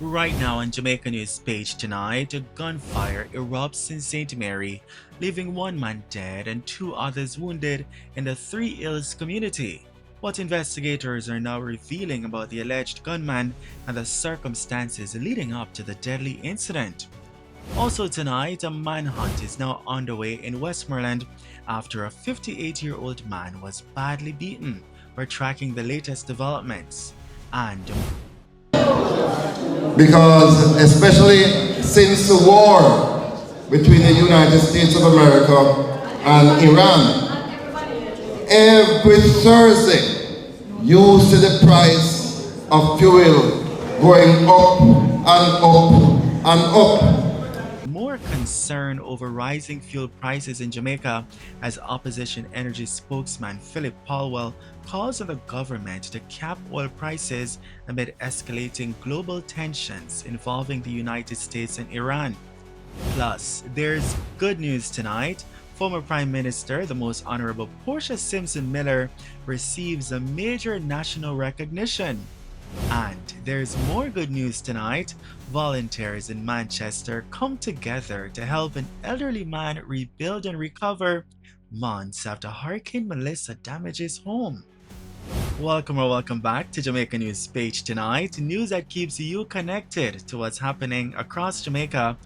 Right now on Jamaica News Page tonight, a gunfire erupts in St. Mary, leaving one man dead and two others wounded in the Three Hills community. What investigators are now revealing about the alleged gunman and the circumstances leading up to the deadly incident. Also tonight, a manhunt is now underway in Westmoreland after a 58-year-old man was badly beaten. We're tracking the latest developments. And because especially since the war between the United States of America and Iran, every Thursday you see the price of fuel going up and up and up. more concern over rising fuel prices in Jamaica as opposition energy spokesman Philip Palwell calls on the government to cap oil prices amid escalating global tensions involving the United States and Iran. Plus, there's good news tonight. Former Prime Minister, the Most Honorable Portia Simpson Miller, receives a major national recognition. And there's more good news tonight. Volunteers in Manchester come together to help an elderly man rebuild and recover months after Hurricane Melissa damaged his home. Welcome or welcome back to Jamaica News Page tonight, news that keeps you connected to what's happening across Jamaica,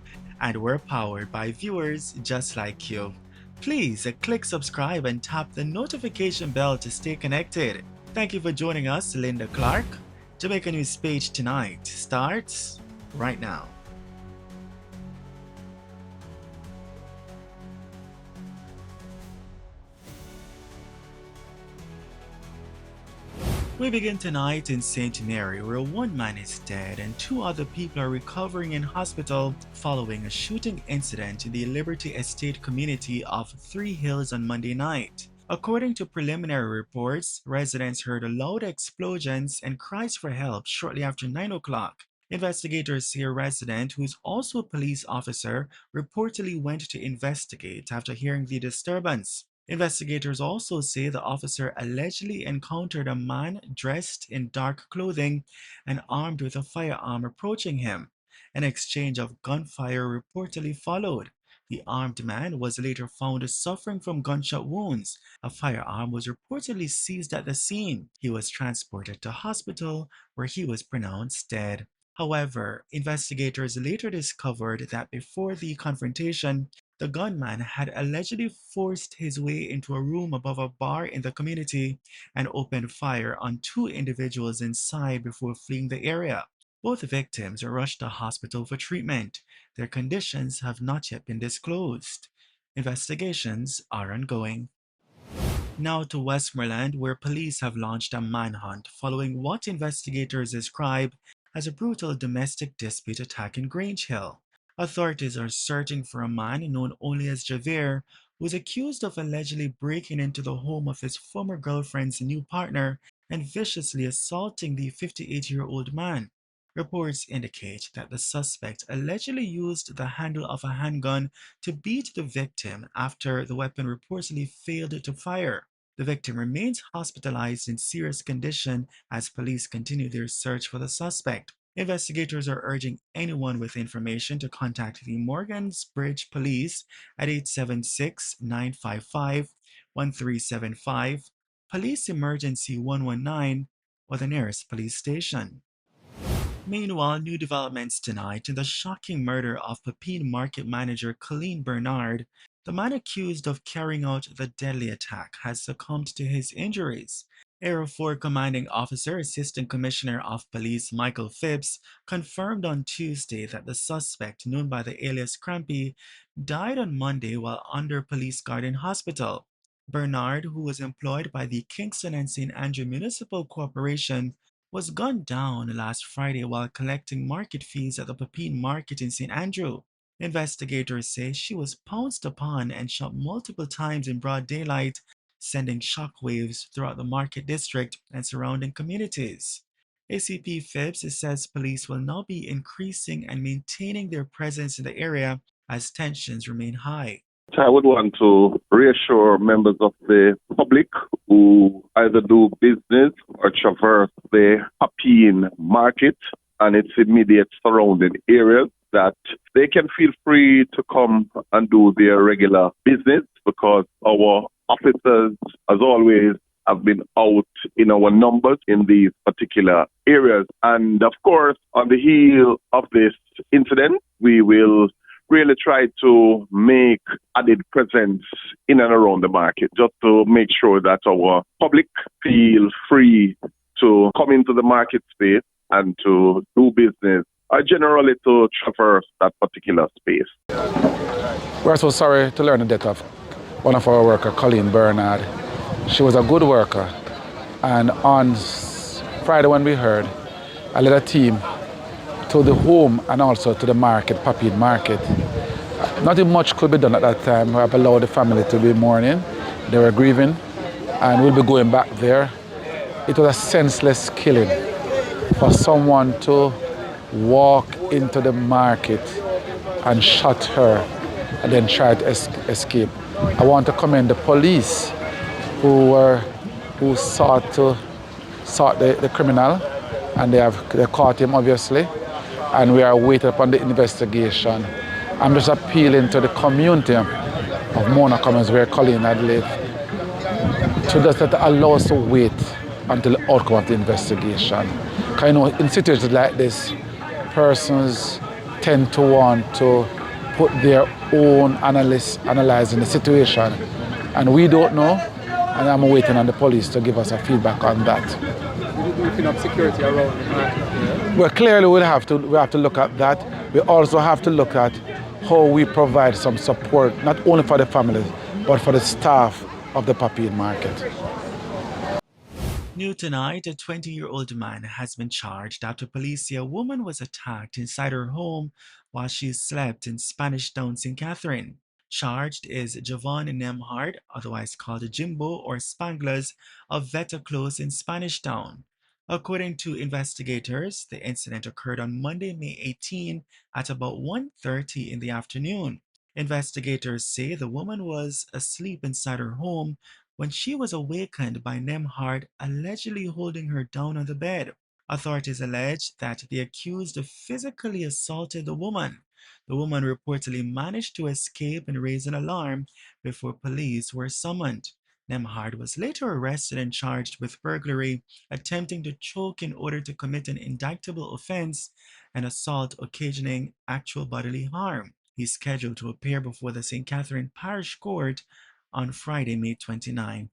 and we're powered by viewers just like you. Please click subscribe and tap the notification bell to stay connected. Thank you for joining us, Linda Clark. Jamaica News Page tonight starts right now. We begin tonight in St. Mary, where one man is dead and two other people are recovering in hospital following a shooting incident in the Liberty Estate community of Three Hills on Monday night. According to preliminary reports, residents heard loud explosions and cries for help shortly after 9 o'clock. Investigators say a resident, who is also a police officer, reportedly went to investigate after hearing the disturbance. Investigators also say the officer allegedly encountered a man dressed in dark clothing and armed with a firearm approaching him. An exchange of gunfire reportedly followed. The armed man was later found suffering from gunshot wounds. A firearm was reportedly seized at the scene. He was transported to hospital where he was pronounced dead. However, investigators later discovered that before the confrontation, the gunman had allegedly forced his way into a room above a bar in the community and opened fire on two individuals inside before fleeing the area. Both victims are rushed to hospital for treatment. Their conditions have not yet been disclosed. Investigations are ongoing. Now to Westmoreland, where police have launched a manhunt following what investigators describe as a brutal domestic dispute attack in Grange Hill. Authorities are searching for a man known only as Javere, who is accused of allegedly breaking into the home of his former girlfriend's new partner and viciously assaulting the 58-year-old man. Reports indicate that the suspect allegedly used the handle of a handgun to beat the victim after the weapon reportedly failed to fire. The victim remains hospitalized in serious condition as police continue their search for the suspect. Investigators are urging anyone with information to contact the Morgan's Bridge Police at 876-955-1375, Police Emergency 119, or the nearest police station. Meanwhile, new developments tonight in the shocking murder of Pepin Market manager Colleen Bernard. The man accused of carrying out the deadly attack has succumbed to his injuries. Area 4 Commanding Officer Assistant Commissioner of Police Michael Phipps confirmed on Tuesday that the suspect, known by the alias Crampy, died on Monday while under police guard in hospital. Bernard, who was employed by the Kingston and St. Andrew Municipal Corporation, was gunned down last Friday while collecting market fees at the Pepin Market in St. Andrew. Investigators say she was pounced upon and shot multiple times in broad daylight, sending shockwaves throughout the market district and surrounding communities. ACP Phipps says police will now be increasing and maintaining their presence in the area as tensions remain high. I would want to reassure members of the public who either do business or traverse the Pepin market and its immediate surrounding areas that they can feel free to come and do their regular business because our officers, as always, have been out in our numbers in these particular areas. And of course, on the heel of this incident, we will really try to make added presence in and around the market just to make sure that our public feel free to come into the market space and to do business, or generally to traverse that particular space. We're so sorry to learn the death of one of our workers, Colleen Bernard. She was a good worker, and on Friday when we heard, I led a team to the home and also to the market, Papine Market. Nothing much could be done at that time. We have allowed the family to be mourning. They were grieving, and we'll be going back there. It was a senseless killing for someone to walk into the market and shot her and then try to escape. I want to commend the police who sought the criminal, and they caught him obviously, and we are waiting upon the investigation. I'm just appealing to the community of Mona Commons where Colleen had lived to just allow us to wait until the outcome of the investigation. Because you know, in situations like this, persons tend to want to put their own analyzing the situation, and we don't know, and I'm waiting on the police to give us a feedback on that. Looking up security around the market. Well, clearly we have to look at that. We also have to look at how we provide some support, not only for the families, but for the staff of the Papine Market. New tonight, a 20-year-old man has been charged after police say a woman was attacked inside her home while she slept in Spanish Town, St. Catherine. Charged is Javon Nemhard, otherwise called Jimbo or Spanglers, of Veta Close in Spanish Town. According to investigators, the incident occurred on Monday, May 18 at about 1:30 in the afternoon. Investigators say the woman was asleep inside her home when she was awakened by Nemhard allegedly holding her down on the bed. Authorities allege that the accused physically assaulted the woman. The woman reportedly managed to escape and raise an alarm before police were summoned. Nemhard was later arrested and charged with burglary, attempting to choke in order to commit an indictable offense, and assault occasioning actual bodily harm. He's scheduled to appear before the St. Catherine Parish Court on Friday, May 29.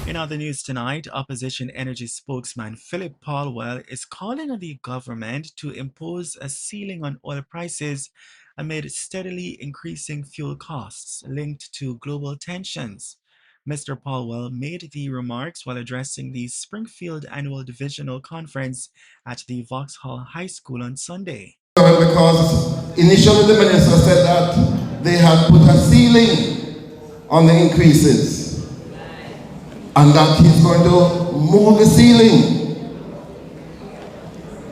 In other news tonight, opposition energy spokesman Philip Paulwell is calling on the government to impose a ceiling on oil prices amid steadily increasing fuel costs linked to global tensions. Mr. Paulwell made the remarks while addressing the Springfield Annual Divisional Conference at the Vauxhall High School on Sunday. Because initially the minister said that they had put a ceiling on the increases and that he's going to move the ceiling.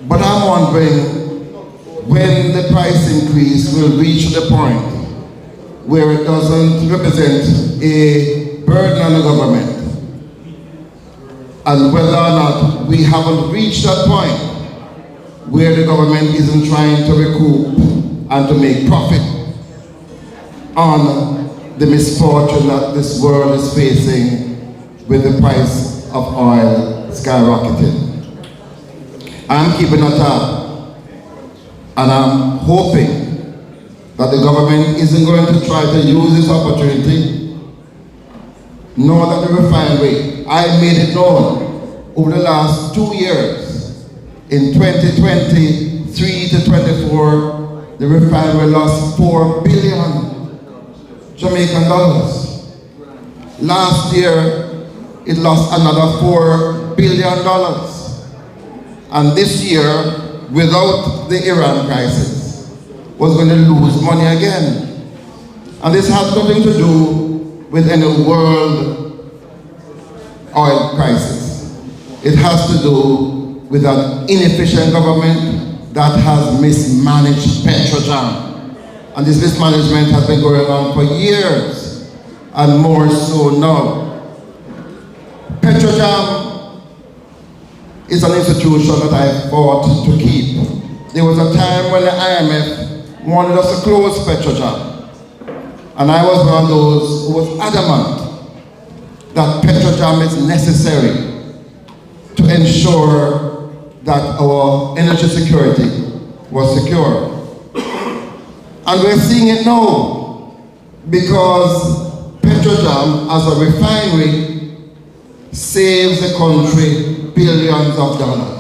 But I'm wondering when the price increase will reach the point where it doesn't represent a burden on the government, and whether or not we haven't reached that point where the government isn't trying to recoup and to make profit on the misfortune that this world is facing with the price of oil skyrocketing. I'm keeping a tab, and I'm hoping that the government isn't going to try to use this opportunity, nor that the refinery. I made it known over the last 2 years, in 2023 to 24, the refinery lost 4 billion Jamaican dollars. Last year, it lost another $4 billion. And this year, without the Iran crisis, was going to lose money again. And this has nothing to do with any world oil crisis. It has to do with an inefficient government that has mismanaged Petrojam. And this mismanagement has been going on for years, and more so now. Petrojam is an institution that I fought to keep. There was a time when the IMF wanted us to close Petrojam. And I was one of those who was adamant that Petrojam is necessary to ensure that our energy security was secure. And we're seeing it now because Petrojam as a refinery saves the country billions of dollars.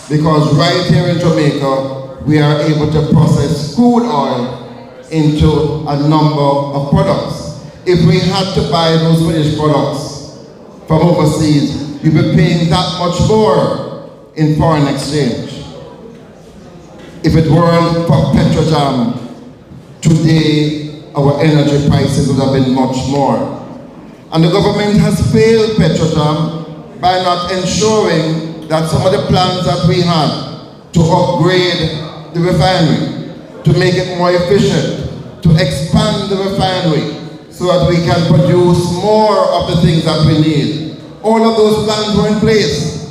Because right here in Jamaica, we are able to process crude oil into a number of products. If we had to buy those finished products from overseas, you'd be paying that much more in foreign exchange. If it weren't for Petrojam, today our energy prices would have been much more. And the government has failed Petrojam by not ensuring that some of the plans that we had to upgrade the refinery, to make it more efficient, to expand the refinery so that we can produce more of the things that we need. All of those plans were in place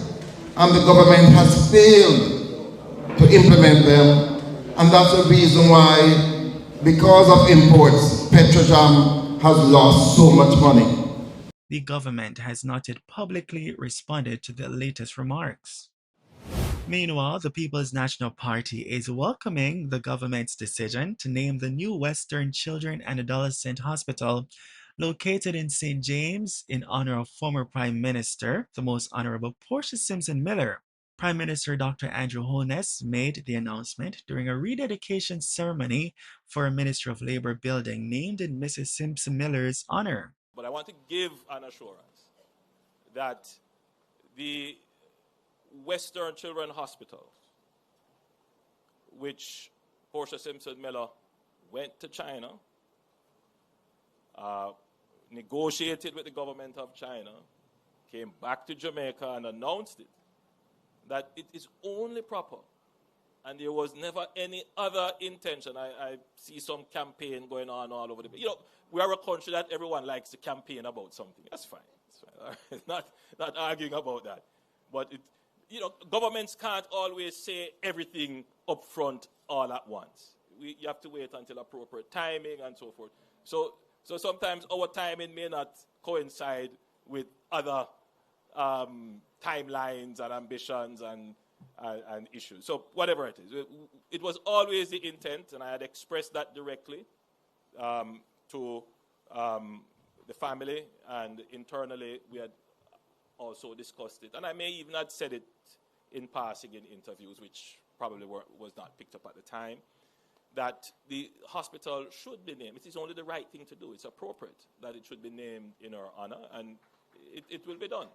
and the government has failed to implement them, and that's the reason why, because of imports, Petrojam has lost so much money. The government has not yet publicly responded to the latest remarks. Meanwhile, the People's National Party is welcoming the government's decision to name the new Western Children and Adolescent Hospital located in St. James in honor of former Prime Minister, the Most Honorable Portia Simpson Miller. Prime Minister Dr. Andrew Holness made the announcement during a rededication ceremony for a Ministry of Labor building named in Mrs. Simpson Miller's honor. But I want to give an assurance that the Western Children's Hospital, which Portia Simpson Miller went to China, negotiated with the government of China, came back to Jamaica and announced it, that it is only proper. And there was never any other intention. I see some campaign going on all over the place. You know, we are a country that everyone likes to campaign about something. That's fine. That's fine. Not arguing about that. But, you know, governments can't always say everything up front all at once. You have to wait until appropriate timing and so forth. So sometimes our timing may not coincide with other timelines and ambitions and issues. So whatever it is, it was always the intent, and I had expressed that directly to the family, and internally we had also discussed it. And I may even have said it in passing in interviews, which probably was not picked up at the time, that the hospital should be named. It is only the right thing to do. It's appropriate that it should be named in her honor, and it will be done.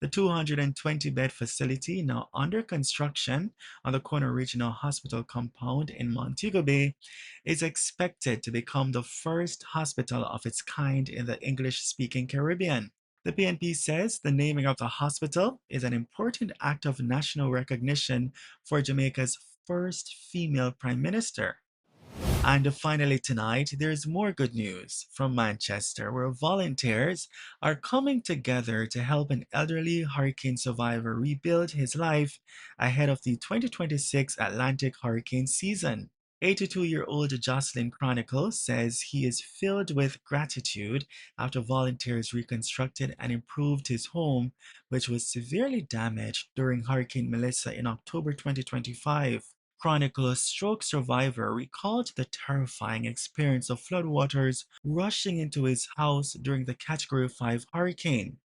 The 220-bed facility, now under construction on the Corner Regional Hospital compound in Montego Bay, is expected to become the first hospital of its kind in the English-speaking Caribbean. The PNP says the naming of the hospital is an important act of national recognition for Jamaica's first female prime minister. And finally tonight, there's more good news from Manchester, where volunteers are coming together to help an elderly hurricane survivor rebuild his life ahead of the 2026 Atlantic hurricane season. 82-year-old Jocelyn Chronicle says he is filled with gratitude after volunteers reconstructed and improved his home, which was severely damaged during Hurricane Melissa in October 2025. Chronicle's stroke survivor recalled the terrifying experience of floodwaters rushing into his house during the Category 5 hurricane.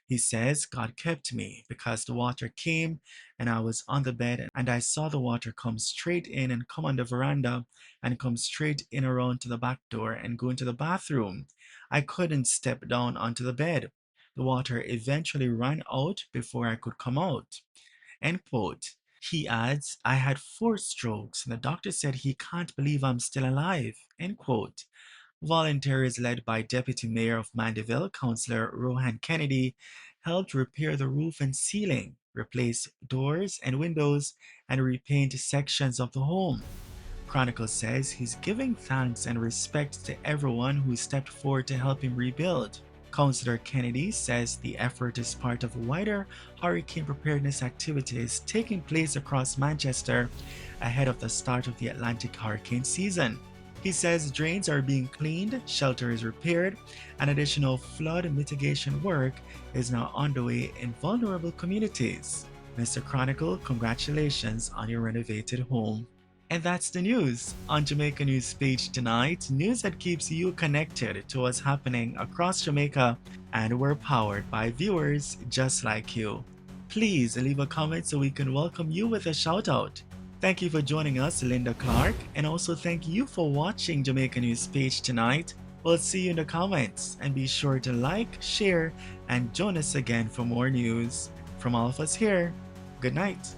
He says, "God kept me because the water came and I was on the bed and I saw the water come straight in and come on the veranda and come straight in around to the back door and go into the bathroom. I couldn't step down onto the bed. The water eventually ran out before I could come out." End quote. He adds, "I had 4 strokes and the doctor said he can't believe I'm still alive." End quote. Volunteers led by Deputy Mayor of Mandeville, Councillor Rohan Kennedy, helped repair the roof and ceiling, replace doors and windows, and repaint sections of the home. Chronicle says he's giving thanks and respect to everyone who stepped forward to help him rebuild. Councillor Kennedy says the effort is part of wider hurricane preparedness activities taking place across Manchester ahead of the start of the Atlantic hurricane season. He says drains are being cleaned, shelter is repaired, and additional flood mitigation work is now underway in vulnerable communities. Mr. Chronicle, congratulations on your renovated home. And that's the news on Jamaica News Page tonight, news that keeps you connected to what's happening across Jamaica, and we're powered by viewers just like you. Please leave a comment so we can welcome you with a shout out. Thank you for joining us, Linda Clark, and also thank you for watching Jamaica News Page tonight. We'll see you in the comments, and be sure to like, share, and join us again for more news. From all of us here, good night.